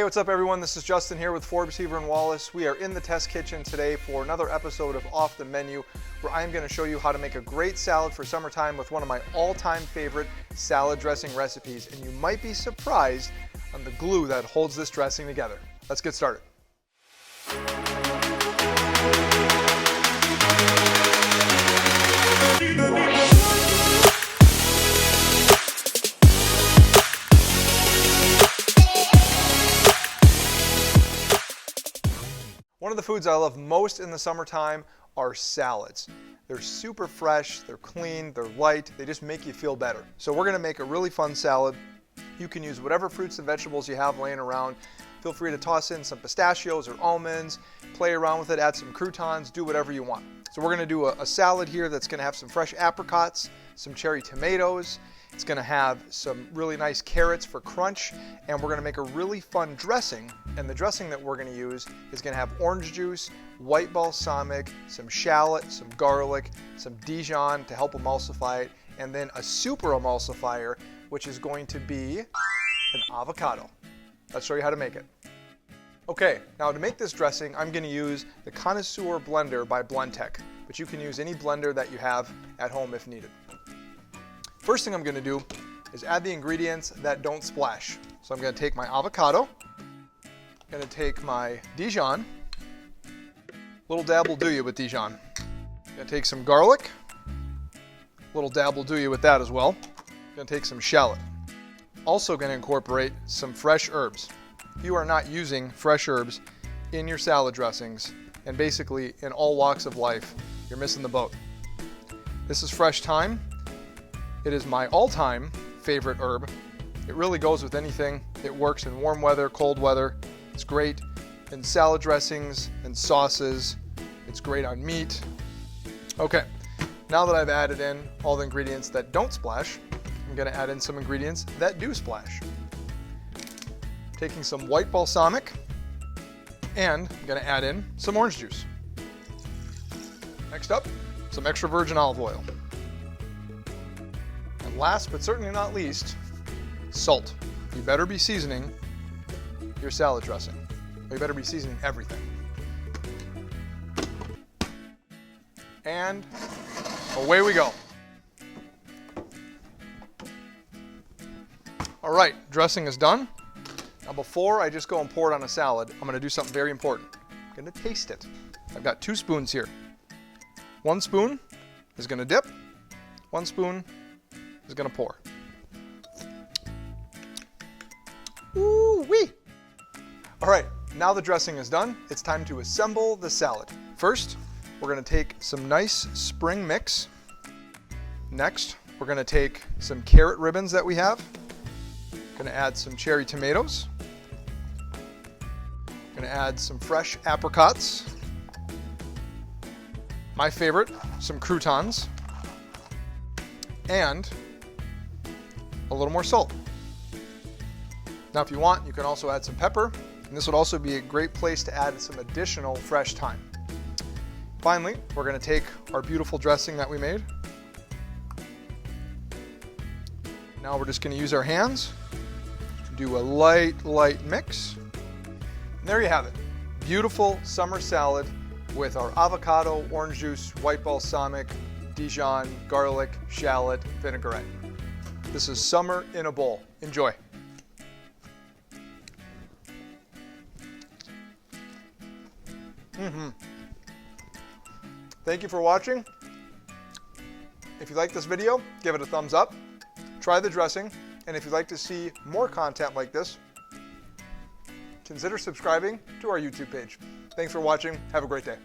what's up everyone? This is Justin here with Forbes, Hever Wallace. We are in the test kitchen today for another episode of Off the Menu, where I'm going to show you how to make a great salad for summertime with one of my all-time favorite salad dressing recipes. And you might be surprised on the glue that holds this dressing together. Let's get started. One of the foods I love most in the summertime are salads. They're super fresh, they're clean, they're light, they just make you feel better. So we're gonna make a really fun salad. You can use whatever fruits and vegetables you have laying around. Feel free to toss in some pistachios or almonds, play around with it, add some croutons, do whatever you want. So we're gonna do a salad here that's gonna have some fresh apricots, some cherry tomatoes. It's gonna have some really nice carrots for crunch, and we're gonna make a really fun dressing. And the dressing that we're gonna use is gonna have orange juice, white balsamic, some shallot, some garlic, some Dijon to help emulsify it, and then a super emulsifier, which is going to be an avocado. Let's show you how to make it. Okay, now to make this dressing, I'm gonna use the Connoisseur Blender by Blendtec, but you can use any blender that you have at home if needed. First thing I'm going to do is add the ingredients that don't splash. So I'm going to take my avocado, I'm going to take my Dijon, little dab will do you with Dijon. I'm going to take some garlic, little dab will do you with that as well. I'm going to take some shallot. Also going to incorporate some fresh herbs. If you are not using fresh herbs in your salad dressings, and basically in all walks of life, you're missing the boat. This is fresh thyme. It is my all-time favorite herb. It really goes with anything. It works in warm weather, cold weather. It's great in salad dressings and sauces. It's great on meat. Okay, now that I've added in all the ingredients that don't splash, I'm gonna add in some ingredients that do splash. Taking some white balsamic, and I'm gonna add in some orange juice. Next up, some extra virgin olive oil. And last but certainly not least, salt. You better be seasoning your salad dressing. You better be seasoning everything. And away we go. All right, dressing is done. Now before I just go and pour it on a salad, I'm gonna do something very important. I'm gonna taste it. I've got 2 spoons here. 1 spoon is gonna dip, 1 spoon is gonna pour. Ooh-wee! All right, now the dressing is done. It's time to assemble the salad. First, we're gonna take some nice spring mix. Next, we're gonna take some carrot ribbons that we have. Gonna add some cherry tomatoes. Gonna add some fresh apricots. My favorite, some croutons. And a little more salt. Now if you want, you can also add some pepper, and this would also be a great place to add some additional fresh thyme. Finally, we're going to take our beautiful dressing that we made. Now we're just going to use our hands, do a light mix. And there you have it. Beautiful summer salad with our avocado, orange juice, white balsamic, Dijon, garlic, shallot, vinaigrette. This is summer in a bowl. Enjoy. Thank you for watching. If you like this video, give it a thumbs up. Try the dressing, and if you'd like to see more content like this, consider subscribing to our YouTube page. Thanks for watching. Have a great day.